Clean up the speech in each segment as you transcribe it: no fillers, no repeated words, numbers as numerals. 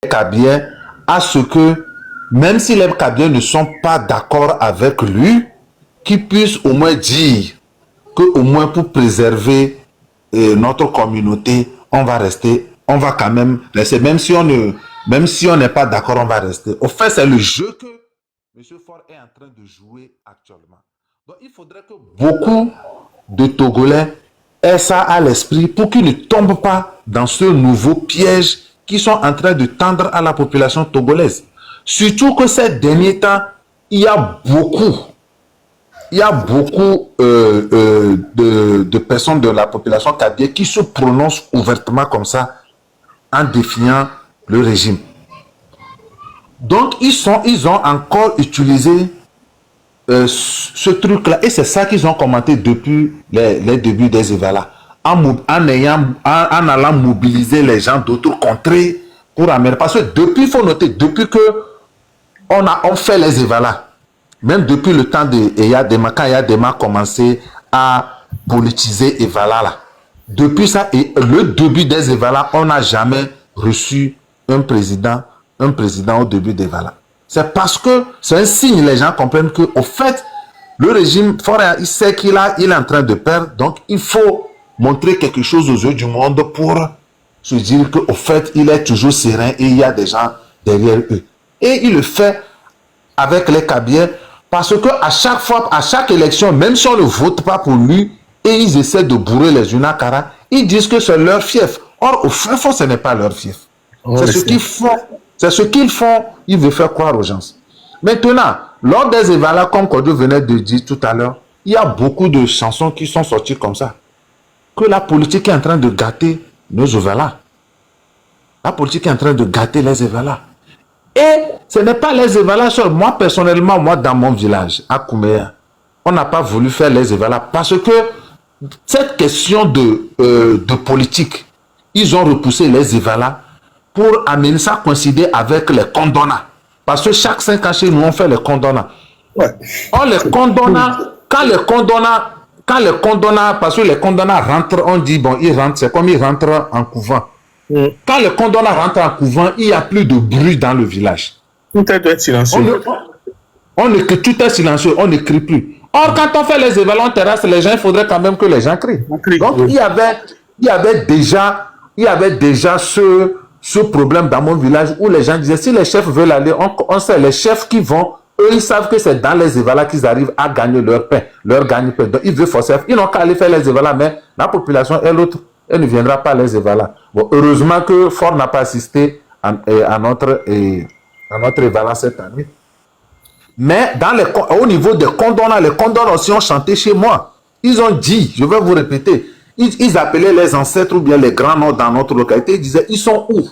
Kabyens à ce que, même si les Kabyens ne sont pas d'accord avec lui, qu'ils puissent au moins dire que, au moins pour préserver notre communauté, on va rester, on va quand même rester, même si on n'est pas d'accord, on va rester. Au fait, c'est le jeu que M. Faure est en train de jouer actuellement. Donc, il faudrait que beaucoup de Togolais aient ça à l'esprit pour qu'ils ne tombent pas dans ce nouveau piège qu'ils sont en train de tendre à la population togolaise. Surtout que ces derniers temps, il y a beaucoup de personnes de la population kabylie qui se prononcent ouvertement comme ça en défiant le régime. Donc, ils ont encore utilisé ce truc-là, et c'est ça qu'ils ont commenté depuis les débuts des EVALA, en allant mobiliser les gens d'autres contrées pour amener. Parce que depuis, il faut noter, depuis que on fait les EVALA, même depuis le temps de Eyadema, quand Eyadema a commencé à politiser EVALA, là, depuis ça, et le début des EVALA, on n'a jamais reçu un président au début d'EVALA. C'est parce que c'est un signe, les gens comprennent que, au fait, le régime, il sait qu'il est en train de perdre, donc il faut montrer quelque chose aux yeux du monde pour se dire qu'au fait, il est toujours serein et il y a des gens derrière eux. Et il le fait avec les Kabyens parce que à chaque fois, à chaque élection, même si on ne vote pas pour lui et ils essaient de bourrer les Unakara, ils disent que c'est leur fief. Or, au fin fond, ce n'est pas leur fief. C'est ce qu'ils font. C'est ce qu'ils font, ils veulent faire croire aux gens. Maintenant, lors des EVALA, comme Kodo venait de dire tout à l'heure, il y a beaucoup de chansons qui sont sorties comme ça. Que la politique est en train de gâter nos EVALA. La politique est en train de gâter les EVALA. Et ce n'est pas les EVALA seuls. Moi, personnellement, dans mon village, à Kouméa, on n'a pas voulu faire les EVALA parce que cette question de politique, ils ont repoussé les EVALA pour amener ça coïncider avec les condonnats. Parce que chaque 5 ans chez nous, on fait les condonnats. Ouais. On les condonna, quand les condonnats, parce que les condonnats rentrent, on dit, bon, ils rentrent, c'est comme ils rentrent en couvent. Quand les condonnats rentrent en couvent, il n'y a plus de bruit dans le village. Tout doit être silencieux. Tout est silencieux, on ne crie plus. Or, quand on fait les événements terrestres, les gens, il faudrait quand même que les gens crient. Donc, il y avait déjà ce problème dans mon village où les gens disaient, si les chefs veulent aller, on sait, les chefs qui vont, eux, ils savent que c'est dans les évalas qu'ils arrivent à gagner leur pain, leur gagne-pain. Donc, ils veulent forcer. Ils n'ont qu'à aller faire les évalas, mais la population et l'autre, elle ne viendra pas les évalas. Bon, heureusement que Faure n'a pas assisté à notre évalas cette année. Mais au niveau des condonnats, les condonnats aussi ont chanté chez moi. Ils ont dit, je vais vous répéter, ils appelaient les ancêtres ou bien les grands noms dans notre localité. Ils disaient, ils sont où?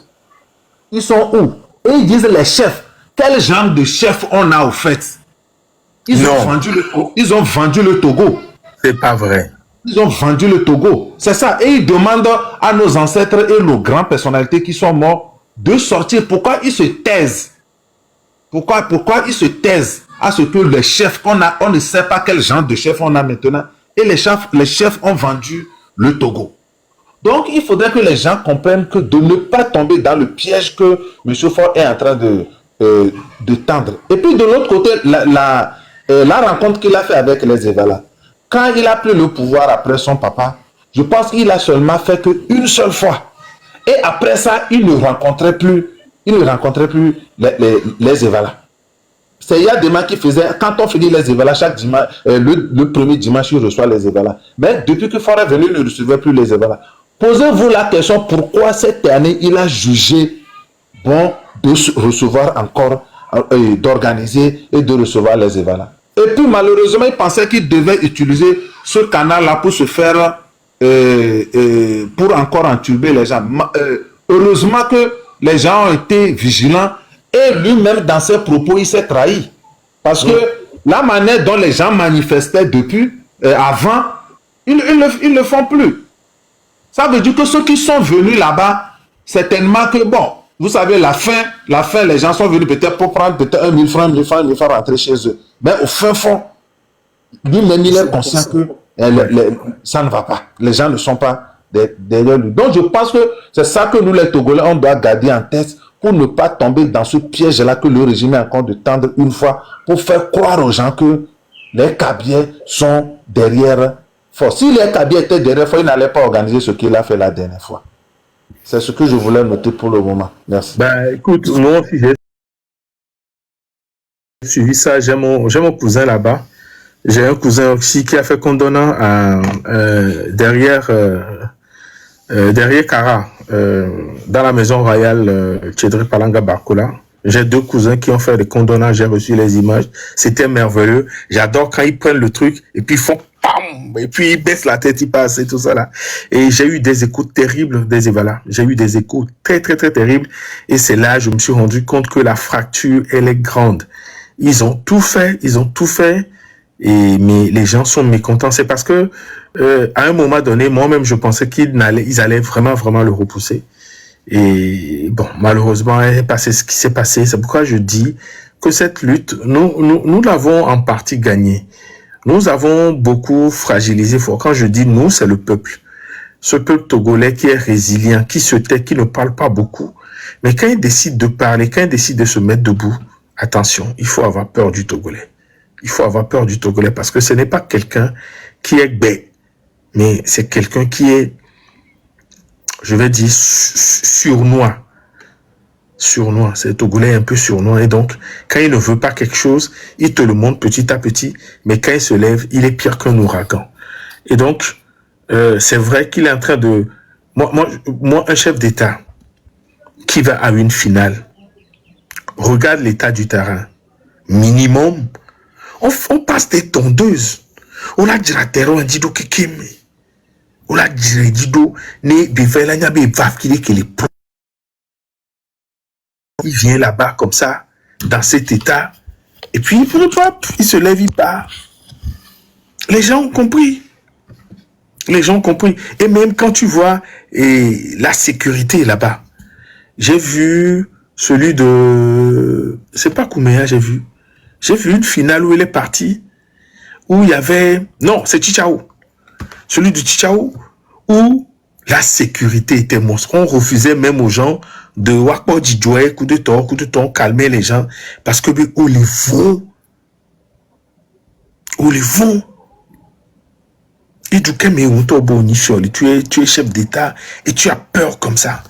Ils sont où? Et ils disent, les chefs. Quel genre de chef on a au fait? Ils ont vendu le Togo. C'est pas vrai. Ils ont vendu le Togo. C'est ça. Et ils demandent à nos ancêtres et nos grandes personnalités qui sont morts de sortir. Pourquoi ils se taisent? Pourquoi ils se taisent à ce que les chefs, on ne sait pas quel genre de chef on a maintenant. Et les chefs ont vendu le Togo. Donc, il faudrait que les gens comprennent que de ne pas tomber dans le piège que M. Faure est en train de tendre. Et puis, de l'autre côté, la rencontre qu'il a fait avec les Evala, quand il a pris le pouvoir après son papa, je pense qu'il a seulement fait qu'une seule fois. Et après ça, il ne rencontrait plus les Evala. C'est Eyadema qui faisait, quand on finit les Evala, chaque dimanche, le premier dimanche, il reçoit les Evala. Mais depuis que Faure est venu, il ne recevait plus les Evala. Posez-vous la question, pourquoi cette année, il a jugé bon de recevoir encore, d'organiser et de recevoir les Evala. Et puis malheureusement, il pensait qu'il devait utiliser ce canal-là pour se faire, pour encore entuber les gens. Heureusement que les gens ont été vigilants et lui-même, dans ses propos, il s'est trahi. Parce que la manière dont les gens manifestaient depuis, avant, ils ne le font plus. Ça veut dire que ceux qui sont venus là-bas, certainement que, bon, vous savez, la fin, les gens sont venus peut-être pour prendre peut-être 1 000 francs, 1 000 francs, il faut rentrer chez eux. Mais au fin fond, lui-même, il est conscient que ça ne va pas. Les gens ne sont pas derrière lui. Donc, je pense que c'est ça que nous, les Togolais, on doit garder en tête, pour ne pas tomber dans ce piège-là que le régime est en train de tendre une fois pour faire croire aux gens que les Kabyles sont derrière Fort. Si les Kabyles étaient derrière Fort, ils n'allaient pas organiser ce qu'il a fait la dernière fois. C'est ce que je voulais noter pour le moment. Merci. Ben, écoute, moi aussi, j'ai suivi ça. J'ai mon cousin là-bas. J'ai un cousin aussi qui a fait condamnant derrière Kara, dans la maison royale Tchedri Palanga Barkola. J'ai deux cousins qui ont fait des condamnats, j'ai reçu les images. C'était merveilleux. J'adore quand ils prennent le truc et puis ils font PAM! Et puis ils baissent la tête, ils passent et tout ça là. Et j'ai eu des échos terribles des Voilà. J'ai eu des échos très, très, très terribles. Et c'est là, je me suis rendu compte que la fracture, elle est grande. Ils ont tout fait. Mais les gens sont mécontents. C'est parce que, à un moment donné, moi-même, je pensais qu'ils allaient vraiment, vraiment le repousser. Et bon, malheureusement, il est passé ce qui s'est passé. C'est pourquoi je dis que cette lutte, nous l'avons en partie gagnée. Nous avons beaucoup fragilisé. Quand je dis nous, c'est le peuple. Ce peuple togolais qui est résilient, qui se tait, qui ne parle pas beaucoup. Mais quand il décide de parler, quand il décide de se mettre debout, attention, il faut avoir peur du Togolais. Il faut avoir peur du Togolais parce que ce n'est pas quelqu'un qui est bête, mais c'est quelqu'un qui est, je vais dire, surnois. Surnois, c'est le Togolais un peu surnois. Et donc, quand il ne veut pas quelque chose, il te le montre petit à petit. Mais quand il se lève, il est pire qu'un ouragan. Et donc, c'est vrai qu'il est en train de... Moi, un chef d'État qui va à une finale, regarde l'état du terrain. Minimum, on passe des tondeuses. On a dit la terre, on a dit que on a dit ne bivela nya be vaf qui que les il vient là-bas comme ça dans cet état et puis il se lève, il part. Les gens ont compris. Les gens ont compris. Et même quand tu vois la sécurité là-bas, j'ai vu celui de, c'est pas Kouméa, j'ai vu une finale où il est parti, où il y avait, non, c'est Chichao. Celui du Chichao, où la sécurité était monstre. On refusait même aux gens de Wakpo Djidjoé, coup de temps, calmer les gens, parce que où les vont. Et du coup, tu es chef d'État et tu as peur comme ça.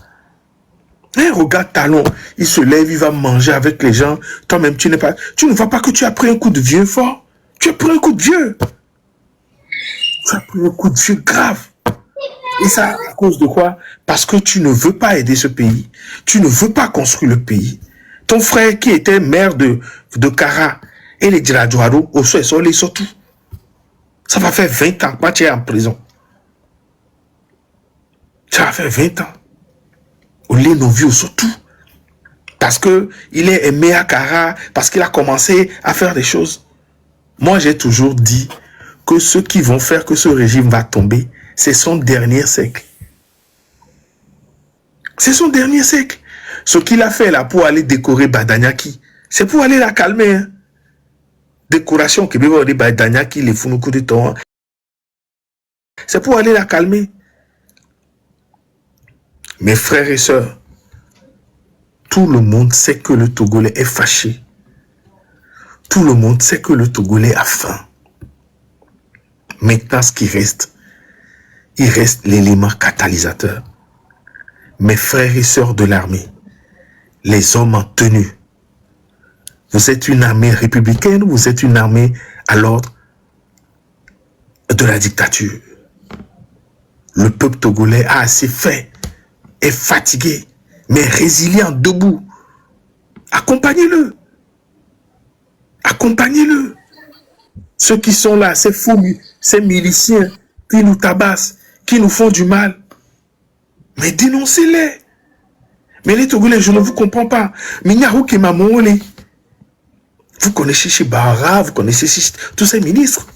Et regarde Talon, il se lève, il va manger avec les gens. Toi-même, tu ne vois pas que tu as pris un coup de vieux fort. Tu as pris un coup de vieux. Tu as pris un coup de vieux grave. Et ça, à cause de quoi? Parce que tu ne veux pas aider ce pays. Tu ne veux pas construire le pays. Ton frère qui était maire de Kara et les Djiradjouado, au sol, les surtout. Ça va faire 20 ans que tu es en prison. Ça va faire 20 ans. On les non vu surtout. Parce que il est aimé à Kara, parce qu'il a commencé à faire des choses. Moi, j'ai toujours dit que ceux qui vont faire que ce régime va tomber, c'est son dernier siècle. C'est son dernier siècle. Ce qu'il a fait là pour aller décorer Badanyaki, c'est pour aller la calmer. Hein. Décoration que Badanyaki, les Funuku de temps, c'est pour aller la calmer. Mes frères et sœurs, tout le monde sait que le Togolais est fâché. Tout le monde sait que le Togolais a faim. Maintenant, ce qui reste, il reste l'élément catalysateur. Mes frères et sœurs de l'armée, les hommes en tenue, vous êtes une armée républicaine ou vous êtes une armée à l'ordre de la dictature. Le peuple togolais a assez fait, est fatigué, mais résilient, debout. Accompagnez-le. Accompagnez-le. Ceux qui sont là, ces fous, ces miliciens qui nous tabassent, qui nous font du mal, mais dénoncez-les. Mais les Togolais, je ne vous comprends pas. Vous connaissez Chibara, vous connaissez tous ces ministres.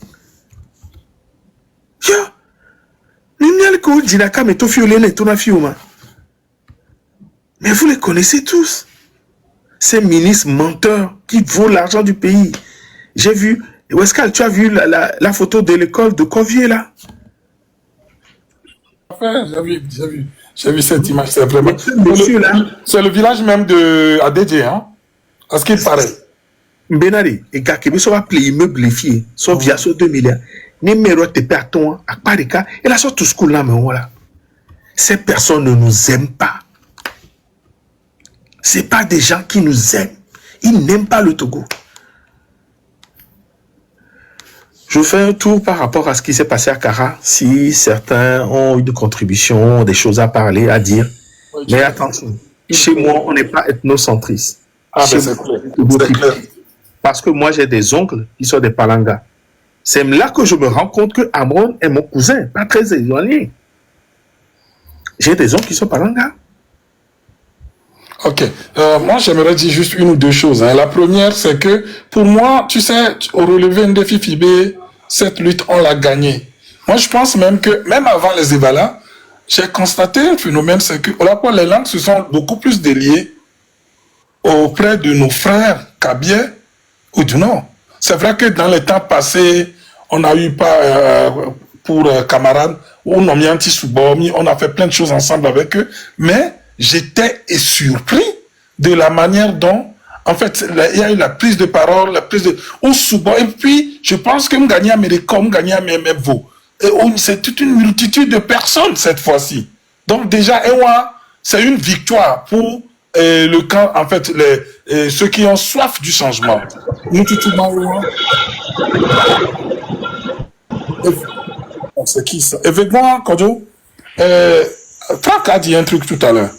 Mais vous les connaissez tous. Ces ministres menteurs qui volent l'argent du pays. J'ai vu, Wescal, tu as vu la photo de l'école de Covier là? J'ai vu. J'ai vu cette image, c'est vraiment... Mais ce monsieur-là, C'est le village même de Adédje, hein? À ce qu'il paraît. Benari, et gars qui sont appelés immeubles liés, sont via sur 2 milliards. Numéro de péton, à Parika, et la sorte de school là, mais voilà. Ces personnes ne nous aiment pas. Ce pas des gens qui nous aiment. Ils n'aiment pas le Togo. Je fais un tour par rapport à ce qui s'est passé à Kara, si certains ont une contribution, des choses à parler, à dire. Mais attention, chez moi, on n'est pas ethnocentriste. Ah, ben c'est clair. C'est clair. Parce que moi, j'ai des oncles qui sont des Palangas. C'est là que je me rends compte que Amron est mon cousin, pas très éloigné. J'ai des oncles qui sont Palangas. Ok. Moi, j'aimerais dire juste une ou deux choses. Hein. La première, c'est que, pour moi, tu sais, au relevé NDFI FIBE, cette lutte, on l'a gagnée. Moi, je pense même que, même avant les Ébala, j'ai constaté un phénomène, c'est que, les langues se sont beaucoup plus déliées auprès de nos frères kabyais ou du Nord. C'est vrai que dans les temps passés, on a eu pas, pour camarades, on a mis un petit sous-bomi, on a fait plein de choses ensemble avec eux, mais j'étais surpris de la manière dont, en fait, il y a eu la prise de parole, la prise de... et puis, je pense que nous gagnons Américain, nous gagnons MMVO. C'est toute une multitude de personnes cette fois-ci. Donc déjà, c'est une victoire pour le camp, en fait, ceux qui ont soif du changement. C'est qui ça? Effectivement, Kodo, Franck a dit un truc tout à l'heure.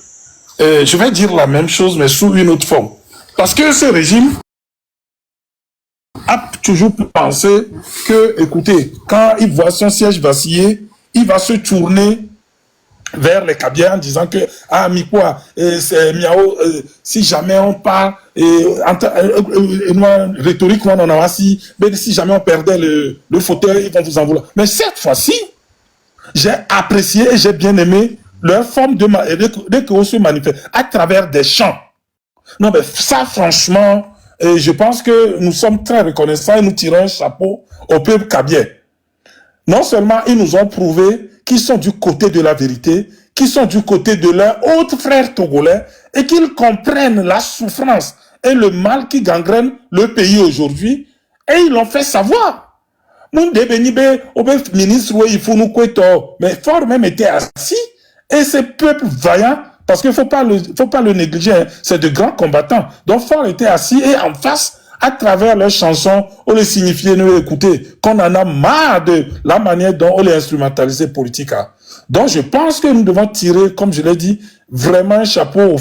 Je vais dire la même chose, mais sous une autre forme. Parce que ce régime a toujours pensé que, écoutez, quand il voit son siège vaciller, il va se tourner vers les Kabyais en disant que, ah, Mikwa, c'est Miao, si jamais on parle, rhétorique, si jamais on perdait le fauteuil, ils vont vous en vouloir. Mais cette fois-ci, j'ai apprécié et j'ai bien aimé leur forme dès qu'on se manifeste à travers des chants. Non, mais ça, franchement, je pense que nous sommes très reconnaissants et nous tirons un chapeau au peuple kabyais. Non seulement ils nous ont prouvé qu'ils sont du côté de la vérité, qu'ils sont du côté de leurs autres frères togolais et qu'ils comprennent la souffrance et le mal qui gangrène le pays aujourd'hui, et ils l'ont fait savoir. Ministre, il faut nous mais Fort même était assis, et ces peuples vaillants, parce qu'il faut pas le négliger, hein, c'est de grands combattants. Donc Fort était assis et en face, à travers leurs chansons, on les signifiait, nous écouter, qu'on en a marre de la manière dont on les instrumentalisait politique. Donc je pense que nous devons tirer, comme je l'ai dit, vraiment un chapeau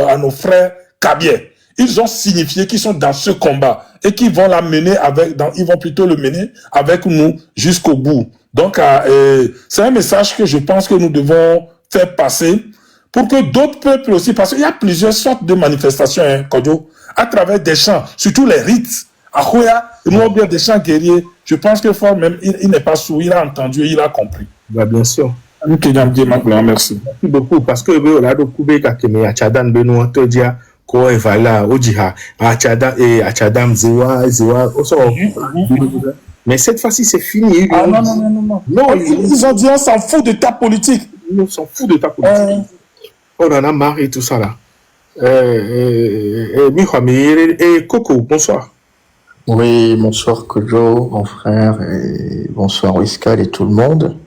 à nos frères kabyais. Ils ont signifié qu'ils sont dans ce combat et qu'ils vont ils vont plutôt le mener avec nous jusqu'au bout. Donc c'est un message que je pense que nous devons faire passer pour que d'autres peuples aussi, parce qu'il y a plusieurs sortes de manifestations, hein, Kodjo, à travers des chants, surtout les rites. Ahoya, nous avons bien des chants guerriers. Je pense que Fort même, il n'est pas sourd, il a entendu, il a compris. Bah, bien sûr. Merci. Merci beaucoup, parce que là, le Koubé, Kakeme, Achadan, Benoît, Todia, Ko, Evala, Ojiha, Achadam, Zewa, mais cette fois-ci, c'est fini. Ah non. Non, ils ont dit, on s'en fout de ta politique. On s'en fout de ta politique. On en a marre et tout ça là. Et Coco, bonsoir. Oui, bonsoir Kojo, mon frère, et bonsoir Whiscal et tout le monde.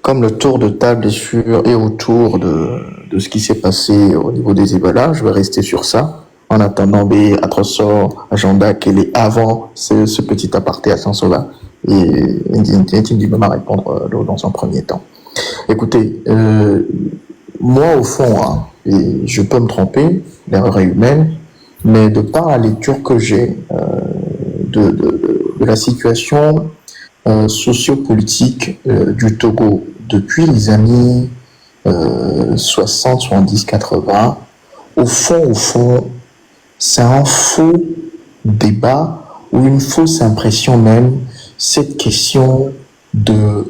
Comme le tour de table est sur et autour de ce qui s'est passé au niveau des Ebola, je vais rester sur ça. En attendant Atrosor, Agenda, qu'elle est avant ce petit aparté à Sansova. Et Ndine m'a répondre dans un premier temps. Écoutez, moi au fond, hein, et je peux me tromper, l'erreur est humaine, mais de par la lecture que j'ai de la situation sociopolitique du Togo depuis les années 60, 70, 80, au fond, c'est un faux débat ou une fausse impression même, cette question de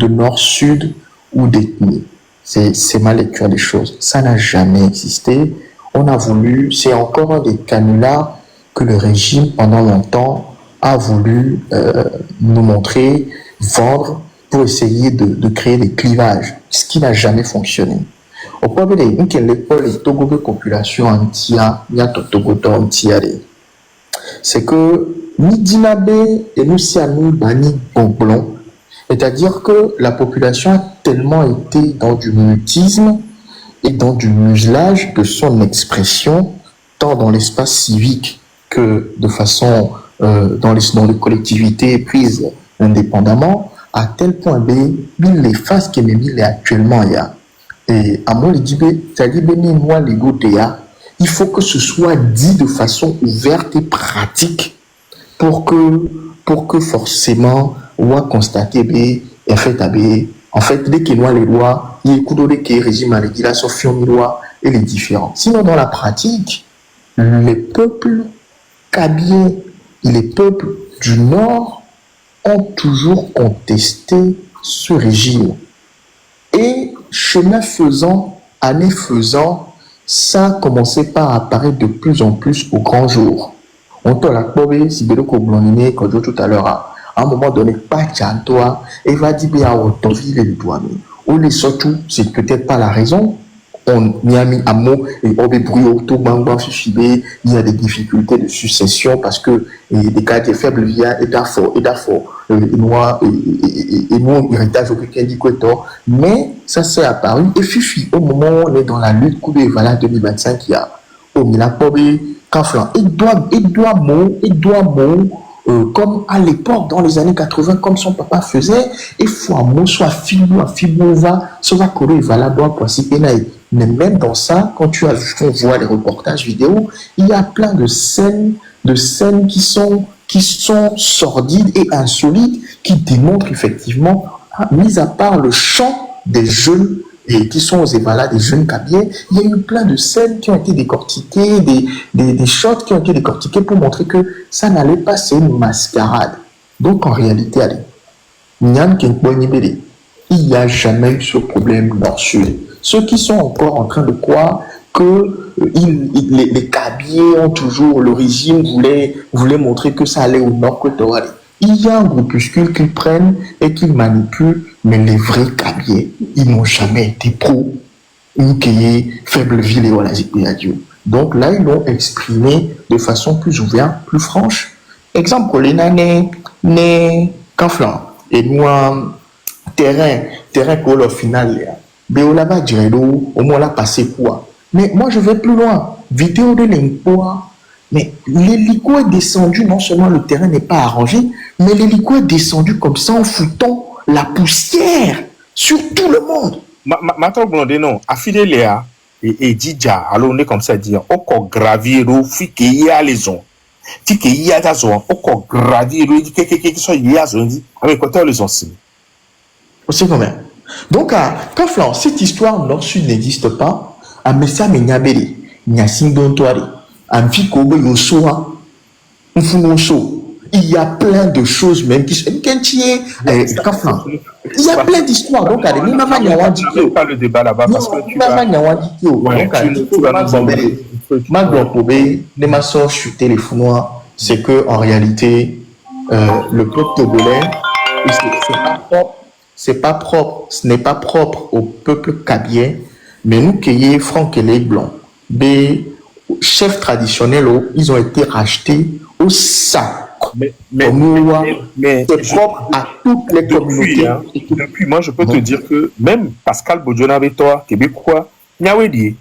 nord-sud ou d'ethnie. C'est ma lecture des choses. Ça n'a jamais existé. On a voulu, c'est encore un des canulars que le régime, pendant longtemps, a voulu nous montrer, vendre pour essayer de créer des clivages, ce qui n'a jamais fonctionné. Au point de vue de l'école et Togo population entière, il y a Togo entière. C'est que ni Dinabe et nous Sianou Bani Bonblon, c'est-à-dire que la population a tellement été dans du mutisme et dans du muselage de son expression, tant dans l'espace civique que de façon dans les collectivités prises indépendamment, à tel point B, les phases qui est actuellement il y a. Et à moi, il faut que ce soit dit de façon ouverte et pratique pour que forcément on va constater en fait dès qu'il y a les lois, il y a des régimes à régulation loi et les différents. Sinon dans la pratique, les peuples kabyles et les peuples du Nord ont toujours contesté ce régime. Et chemin faisant, année faisant, ça a commencé par apparaître de plus en plus au grand jour. On te l'a probé, si Bélo Koblonine, quand je tout à l'heure, à un moment donné, pas toi, et va dire, bien, on t'en vit les doigts. Ou les surtout, c'est peut-être pas la raison. On y a mis un mot, et on va bruit autour, il y a des difficultés de succession parce que des quartiers faibles via et d'affaires, et moi, et mon héritage au dit quoi, mais ça s'est apparu, et Fifi, au moment où on est dans la lutte, coup de Vala 2025, il y a, au Milapobé, Kaflan, et doit mot, comme à l'époque, dans les années 80, comme son papa faisait, il faut un mot, soit Fibova, soit Koro, Vala, doit passer, mais même dans ça, quand on voit les reportages vidéo, il y a plein de scènes qui sont sordides et insolites, qui démontrent effectivement, mis à part le chant des jeunes, et qui sont aux Évala, des jeunes Kabyles, il y a eu plein de scènes qui ont été décortiquées, des shots qui ont été décortiqués pour montrer que ça n'allait pas, c'est une mascarade. Donc en réalité, allez, il n'y a jamais eu ce problème nord-sud. Ceux qui sont encore en train de croire que les Kabyles ont toujours, le régime voulait montrer que ça allait au nord que toi. Il y a un groupuscule qu'ils prennent et qu'ils manipulent, mais les vrais Kabyles, ils n'ont jamais été pro, ou qui est faible ville et voilà, donc là, ils l'ont exprimé de façon plus ouverte, plus franche. Exemple, les nanes, Kaflan, et nous, terrain pour le final, Béolaba Diredo, au moins là, passé quoi. Mais moi, je vais plus loin. Vidéo de l'emploi. Mais l'hélico est descendu, non seulement le terrain n'est pas arrangé, mais l'hélico est descendu comme ça en foutant la poussière sur tout le monde. Maintenant, Blondé, non, affilé Léa et Didja, alors on est comme ça dire, encore graviro, fiki a les on. Tiki y a d'azon, encore graviro, qui sont y a dit, avec quoi les ont signé. C'est quand même. Donc, Kaflan, cette histoire nord-sud n'existe pas. À Messa Menyabeli, Nyasindontoari, à Mfikobe Yosoa, Mfunoso. Il y a plein de choses même qui sont. Kaflan. Il y a plein d'histoires. Donc, allez, nous n'avons pas le débat là-bas parce que tu vas. Donc, sur téléphone, c'est que en réalité, le peuple togolais, c'est pas propre, ce n'est pas propre au peuple kabyen, mais nous qui sommes francs et les blancs, des chefs traditionnels, ils ont été rachetés au sac. Mais c'est propre à toutes les communautés. Depuis, moi, je peux te dire que même Pascal Bodjonabeto, québécois, Nyawedi.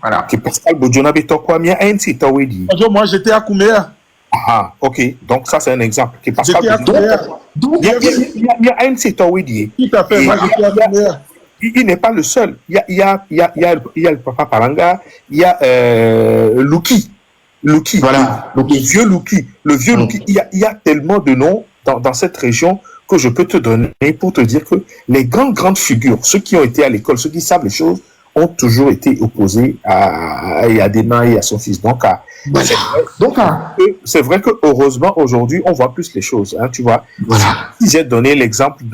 Voilà. Que Pascal Bodjonabeto, quoi, Mia NC Tawedi. Moi, j'étais à Kouméa. Ah, ok. Donc, ça, c'est un exemple. Que Pascal Tout à fait. Moi, j'étais à Kouméa. Il n'est pas le seul. Il y a le papa Paranga, il y a Luki, voilà, le vieux Luki. Il y a tellement de noms dans cette région que je peux te donner pour te dire que les grandes figures, ceux qui ont été à l'école, ceux qui savent les choses, ont toujours été opposés à Yadema et à son fils. Donc, c'est vrai que heureusement aujourd'hui on voit plus les choses. Hein, tu vois. Voilà. Si j'ai donné l'exemple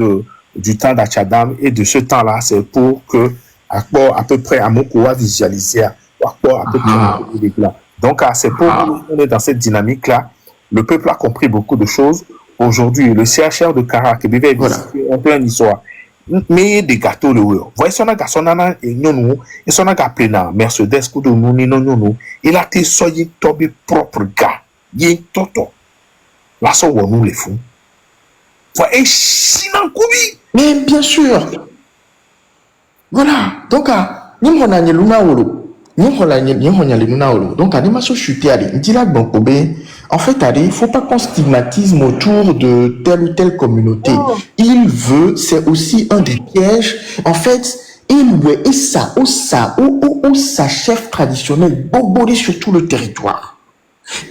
du temps d'Achadam et de ce temps-là, c'est pour que à peu près à mon courant visualiser à peu près là. Donc c'est pour qu'on est dans cette dynamique-là. Le peuple a compris beaucoup de choses. aujourd'hui, le CHR de Kara, qui devait Voilà. visiter en plein histoire, mais des gâteaux, le voyez, son aga, son ana, et non, et son aga plena, Mercedes, coup de nous, non, il a été soyez tombé propre gars, yé, toto. Là, ça, on nous les fous. Et sinon, Koubi. Mais bien sûr. Voilà. Donc, ni on a ni luna olo. Ni on a ni luna olo. Donc, ni maso chuté ali. Ndi la bon kobe. En fait, il faut pas qu'on stigmatise autour de telle ou telle communauté. Il veut, c'est aussi un des pièges. En fait, il veut, et ça, sa chef traditionnel, bobolé sur tout le territoire.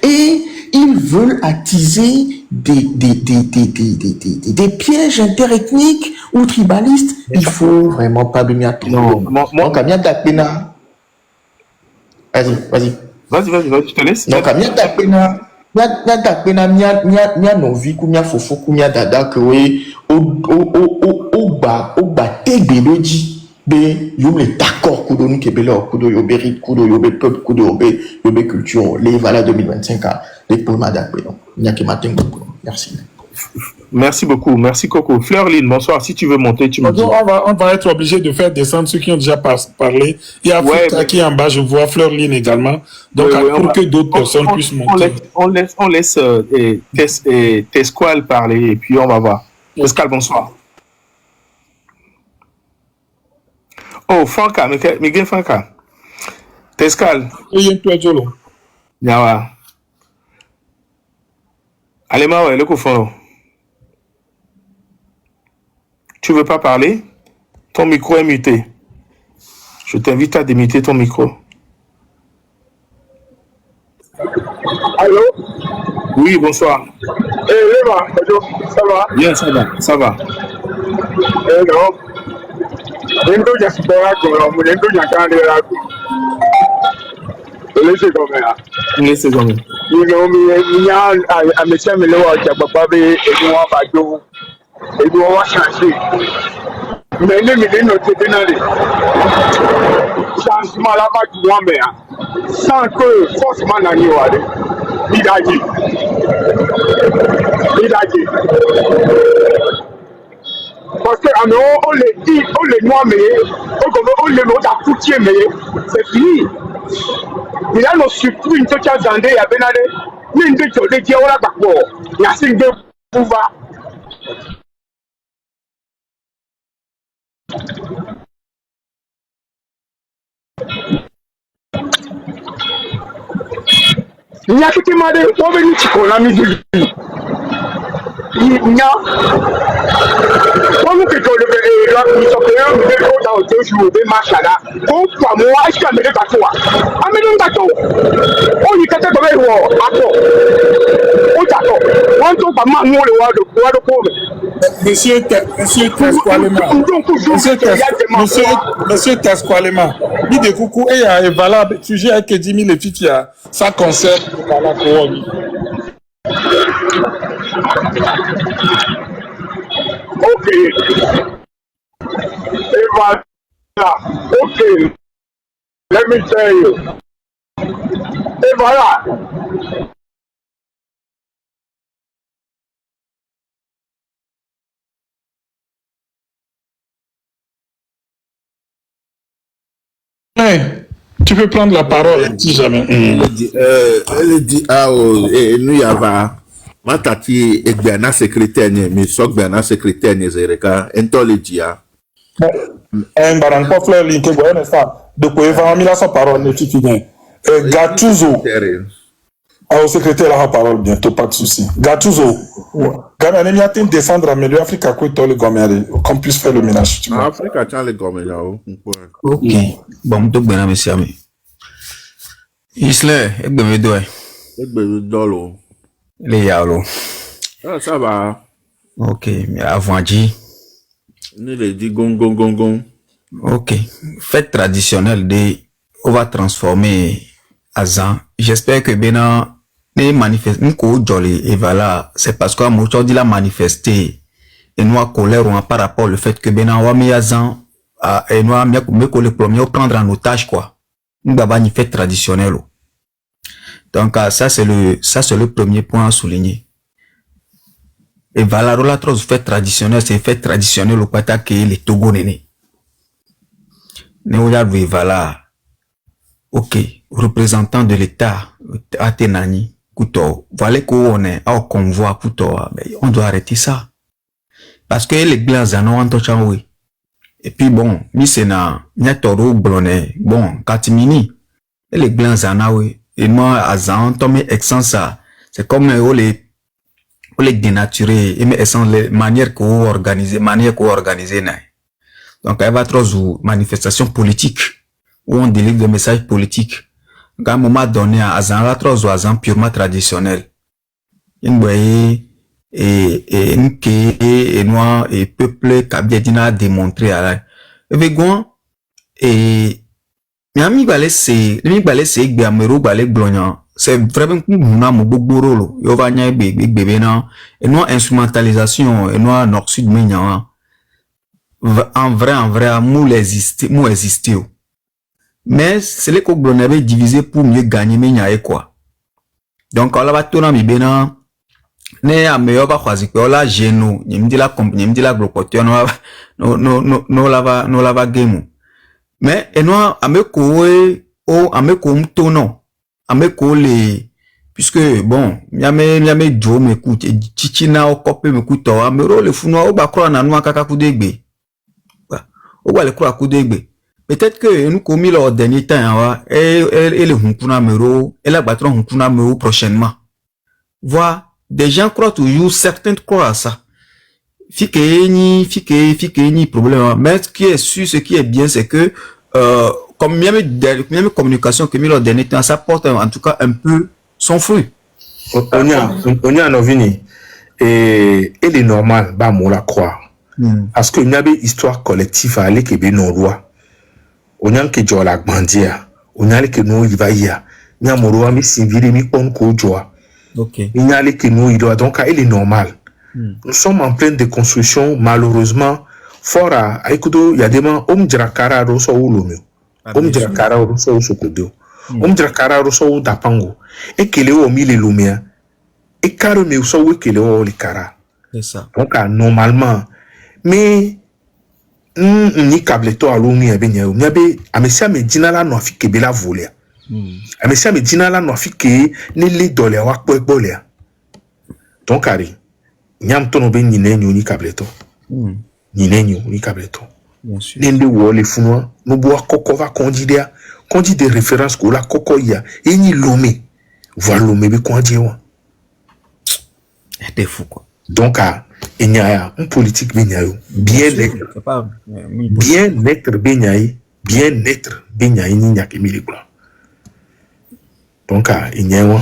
Et ils veulent attiser des pièges interethniques ou tribalistes. Il faut vraiment pas bien attendre. Non, Donc, à pena. Vas-y. Vas-y, je te laisse. Donc, à pena. Mia novi ku mia fofo ku mia dada que oui o ba tegbeloji be yo le d'accord kudo nu kebele kudo yo berit kudo yo be peuple kudo yo be culture les voilà 2025 les pour madakbe donc nya ke matin beaucoup. Merci. Merci beaucoup. Merci Coco. Fleurline, bonsoir. Si tu veux monter, tu me dis. On va être obligé de faire descendre ceux qui ont déjà parlé. Il y a Africa qui est en bas, je vois Fleurline également. Donc, pour que d'autres personnes puissent monter. On laisse Tesqual parler et puis on va voir. Tesqual, bonsoir. Oh, Franca, Miguel Franca. Tesqual. Yawa. Allez, ouais, le coufon. Tu veux pas parler? Ton micro est muté. Je t'invite à démuter ton micro. Allô? Oui, bonsoir. Léva, ça va? Bien, ça va. Non. Nendo Jaspera, Nendo Yakandera. Laissez comme ça. Laissez comme ça. You know, me, I'm a semi lower Jababe, et moi, Bado. Et nous on va changer. Mais nous nous tenons changement là-bas du moins sans que forcément n'a ni ouadé. Idadi. Parce que on les dit, on les noie mais on les met à coutier mais c'est fini. Il y a nos surpris une chose à Zandé à Benade. Ni une chose de dire voilà d'accord. Il y a cinq de pouvoir. Il y a qui m'a dit, on veut nous chicoter la musique. Il y a, on nous fait le la mission que nous devons dans 2 jours de marche là. Pour moi, est-ce qu'il y a des gâteaux? Amenez un gâteau. On y était comme un roi. Attends. On t'attend. On tombe pas mal le roi de pauvre. Monsieur Tesqualema, il dit coucou et il est valable. Sujet avec 10 000 filles, ça concerne la couronne. Ok. Et voilà. Ok. Let me tell you. Et voilà. Tu peux prendre la parole si jamais. Elle dit nous y va. Ma tati egbiana secrétaire mais sok biana secrétaire zereka entole dia. Un baran pas fleur link que vous ça. De quoi il va mis la sa parole ne tu bien. Gattuso. Au secrétaire la parole bientôt pas de souci. Gattuso. Gana ne miatin descendre à Mélu Africa quoi toi le gommer qu'on puisse faire le ménage. Africa tient le gommer là. OK. Bon to gbena monsieur ami. Isle egbe me do e. Egbe dolo. Les yalo. Ah, ça va. OK, mais avant dit. Nous les dit gong. OK. Fête traditionnelle de on va transformer Azan. J'espère que Bénin les manifeste n'ko jolly et voilà, c'est parce que moi dit la manifester et nous colère par rapport au fait que Bénin wa mis Azan et nous me que le premier prendre en otage quoi. Nous va une fête traditionnelle. Donc ça c'est le premier point à souligner. Et voilà, la chose fait traditionnel, c'est fait traditionnel au pata que les Togo néné. Ne regarde voilà. Ok, représentant de l'État, Atenani, Kouto, voilà qu'on est au convoi Kouto, on doit arrêter ça. Parce que les glaces en ont oui. Et puis bon, mi sena, mi toro blonné, bon, katimini, et les glaces en oui. Et moi, à Zan, tomé ça, c'est comme les dénaturer, et mais sans les manières qu'on organise, donc, il y a trop manifestations politiques, où on délivre des messages politiques. À un moment donné, à Zan, trop Zan purement traditionnel. Et noir, et peuple, Kabiedina démontré à la. Et Végon, et, Miami balé, c'est Gbiamero, balé, Blognan. C'est vraiment qu'on a beaucoup de rôle. Il va y avoir bébé, et non instrumentalisation, et non nord-sud, en vrai, mou exister. Mais c'est les qu'on avait divisé pour mieux gagner, mais n'y a quoi. Donc, on va tourner, mais bien, ne a meilleur va choisir que la genou, n'y me dit la compagnie, me dit la glocoteur, no lava game. Mais, et non, à me couer, à me comme tonon. Ameko les puisque bon miame jo me coûte chichina o copé me coûte amero le funwa o ba croire na noa kaka kudegbe o ba le croire kudegbe peut-être que nous commis le dernier temps et le hunkuna mero et la battre hunkuna mero prochainement voir des gens croient toujours certains croient à ça fike ni problème mais ce qui est sûr ce qui est bien c'est que comme même communication que mis le dernier temps, ça porte en tout cas un peu son fruit. On y a un ovini. Et il est normal, bah, moi la croire. Parce qu'il y a une histoire collective à aller qui est non loi. On y a que Jola Gbandia. On y a que nous, il va y a. Il y a mon roi, mais si il est on ko joie. Il y a que nous, il doit donc, il est normal. Nous sommes en pleine déconstruction, malheureusement. Fort à Ekudo, il y a des gens, Dirakara, Rosso ou Lomio. Dirakara, Rosso ou Sokodo. Dirakara, Rosso ou Dapango. Et qu'il est au milieu Lumia. Et carrément, ou so, qu'il est au Likara. C'est ça. Donc, normalement, mais, ni kableto à Lumia, ben, yabe, amesia me dinala no afike bela volia. Amesia me dinala no afike, ni li dole wa bolia. Donc, Ari, nyam tono ben ni kableto. Ni kableto. Bien sûr. Nende wo le funwa no bo koko va kondi des références ko la koko ya et ni lomé voilà lomé be kondi wa T'es fou quoi. donc il y a un politique benyayo bien-être benyayi ni nyakemi le blanc donc il y a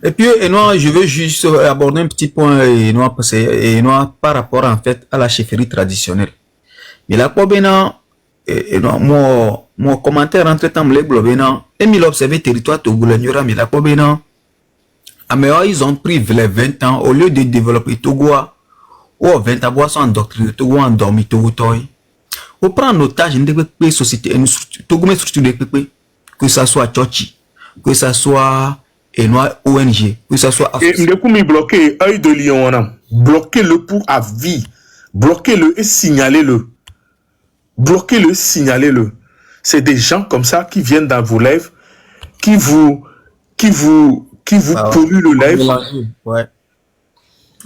et puis je veux juste aborder un petit point par rapport en fait à la chefferie traditionnelle. Mais là, mon commentaire entre temps, et il observé territoire togolais, mais là, ils ont pris les 20 ans au lieu de développer Togo, ou 20 ans, sont endoctrinés, Togo, endormi, Togo, on prend en otage une société, une Togo, que ça soit Tchochi, que ça soit ONG, que ça soit. Et bloqué, œil de lion, bloquez-le pour à vie, bloquez-le et signalez-le. Bloquez-le, signalez-le. C'est des gens comme ça qui viennent dans vos lives, qui vous polluent le live. Ouais.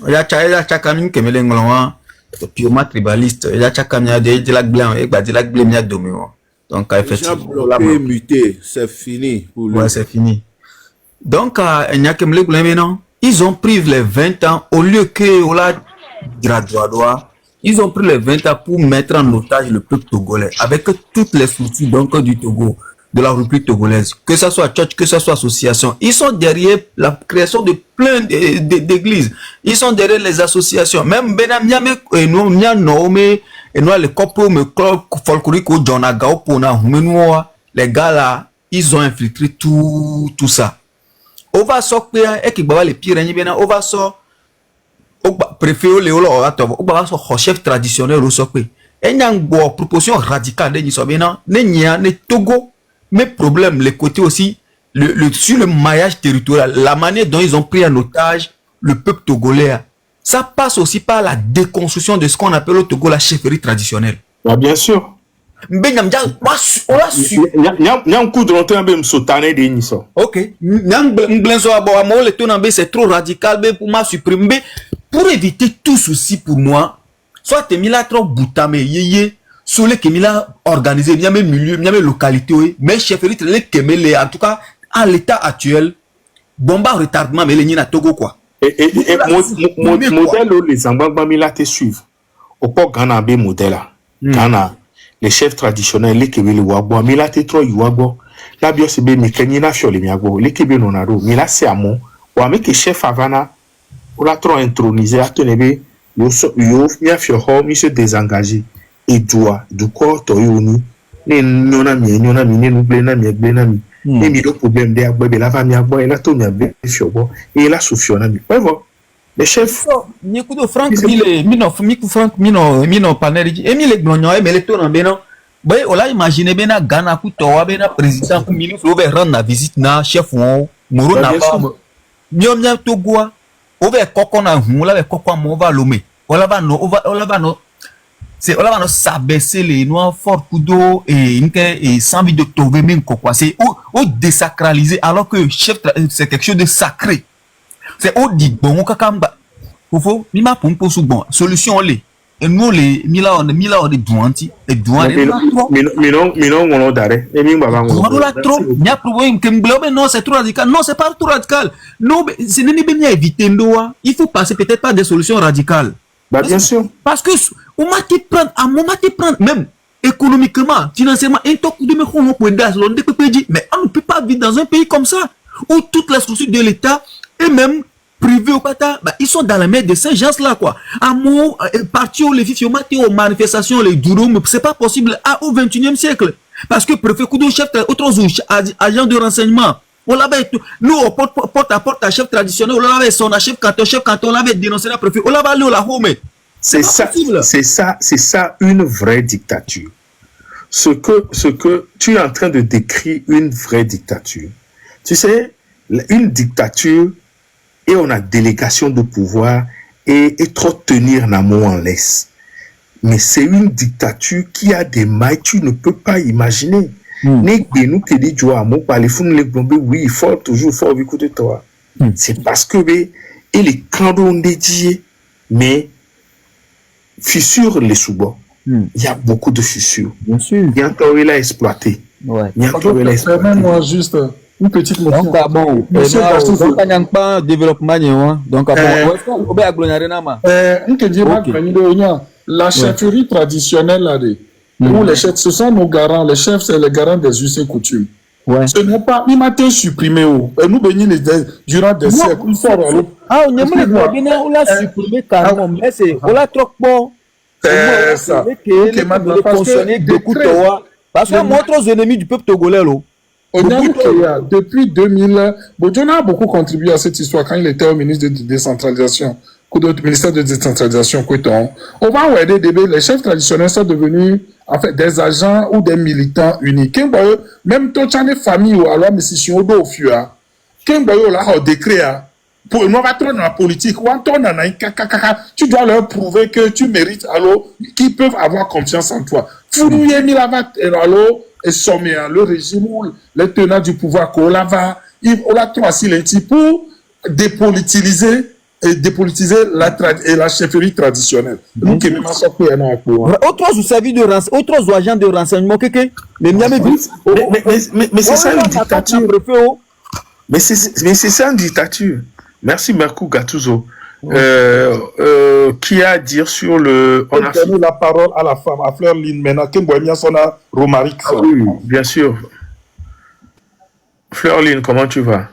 Il y a Tchakami qui est purement tribaliste. Il y a Tchakami de la blanc et de la blanc dominant. Donc, effectivement. Muté, c'est fini pour lui. Ouais, c'est fini. Donc, il y a maintenant, ils ont pris les 20 ans au lieu que on l'a gradué. Ils ont pris les 20 ans pour mettre en otage le peuple togolais avec toutes les structures donc du Togo, de la République togolaise, que ce soit church, que ce soit association. Ils sont derrière la création de plein d'églises. Ils sont derrière les associations. Même Benamiame et nous, les copains, folkloriques au Jonagao, Pona, les gars là, ils ont infiltré tout ça. On va sortir, et qui va les pires, on va sortir. Préféré le au chef traditionnel au sopé et n'y a une proposition radicale de Nisobena ne Togo mais problème les côtés aussi sur le maillage territorial la manière dont ils ont pris en otage le peuple togolais ça passe aussi par la déconstruction de ce qu'on appelle au Togo la chefferie traditionnelle. Ah, bien sûr. On l'a su. Il y a un coup de l'entrée même sautané de Nisso. Ok. C'est trop radical pour m'a supprimer. Pour éviter tout souci pour moi, soit tu mis là trop boutamé, yéyé, sur les qui là organisé, il y a même milieu, il y a même localité, mais chefferie, les en tout cas, à l'état actuel, bomba retardement, mais les n'y a Togo quoi. Et modèle où les Ambambamila te suivent. Au port Ghana, B modèle là. Ghana. Les chefs traditionnels, les Kébé, Wagbo, mais là, t'es trop Wagbo. Là, bien, c'est bien, mais Kenny n'a fait les Miago, les Kébé, non, mais là, c'est à mon. Ou avec les chefs Havana, on l'a trop intronisé, à tenir, yo, mia fait home, il se désengagé. Et doit, du corps, toi, yoni, n'onami, n'oublé, et mi do problème de Agbo, la va Miago, et là, tout Miago, et là, Soufionami. Ouais, bon. Les chefs. Nikudo Frank Mino Paneri Emile Glognon et Meleton en Bénin. Boy, on l'a imaginé Bena Ghana Kutowa Bena président pour ministre over rendre la visite na chef ou Moro na ba. Nyomnya Togoa over kokona hu la kokwa mo va lomé. On va no c'est on va no s'abaisser les noirs fort kudo et sans envie de trouver même quoi. C'est au désacraliser alors que chef c'est quelque chose de sacré. C'est au dit bon kakamba faut mima pour bon solution les et nous les mila on de douanti et douane mais non on d'arrêt et mi baba on la trop il y a problème que non c'est trop radical non c'est pas trop radical non c'est n'est bien éviter ndoa il faut passer peut-être par des solutions radicales bah bien sûr parce que on m'a te prendre à moment te prendre même économiquement financièrement un top de me on peut gaz l'on mais on ne peut pas vivre dans un pays comme ça où toutes les structures de l'État et même privés au Qatar, bah, ils sont dans la main de ces gens-là, quoi. À mon parti où les filles aux manifestations, les durum, c'est pas possible au 21e siècle. Parce que préfet Koudou, chef, autres agents de renseignement, on l'avait, nous, on porte à porte à chef traditionnel, on l'avait son chef quand on l'avait dénoncé la préfet, on l'avait allé au la home. C'est ça une vraie dictature. Ce que tu es en train de décrire une vraie dictature. Tu sais, une dictature, et on a délégation de pouvoir et trop tenir Namo en laisse. Mais c'est une dictature qui a des mailles, tu ne peux pas imaginer. Oui, il faut toujours écouter toi. C'est parce que et les candons dédiés, mais fissures les sous-bois. Il y a beaucoup de fissures. Bien sûr. Il y a encore il a exploité. Ouais. Moi juste une petite motion. Donc bon, monsieur donc il n'y a pas développement donc bon, on va agglomérer nama. La chefferie traditionnelle là où les chefs ce sont nos garants, les chefs c'est les garants des us et coutumes. Ouais. Ce n'est pas il m'a été supprimé nous bénissons durant des siècles une fois dans l'autre. Ah on l'a supprimé carrément mais c'est on l'a trop bon. C'est ça. Que maintenant fonctionner beaucoup toi parce que montre aux ennemis du peuple togolais là. Depuis 2000, Bodjona a beaucoup contribué à cette histoire quand il était au ministre de décentralisation, au ministère de décentralisation. On va aider les chefs traditionnels sont devenus en fait des agents ou des militants uniques. Même toi, tu as des familles ou alors mais si tu au fur, au décret pour nous va dans la politique tu dois leur prouver que tu mérites alors qu'ils peuvent avoir confiance en toi. Et sommer le régime ou les tenants du pouvoir qu'on l'a trop pour dépolitiser la chefferie traditionnelle. Nous qui même autres autres agents de renseignement mais c'est ça une dictature. Mais c'est ça une dictature. Merci Marco Gattuso. Qui a à dire sur le... On a donné la parole à la femme, à Fleur Lynn maintenant. Romaric. Oui, bien sûr. Fleur Lynn, comment tu vas?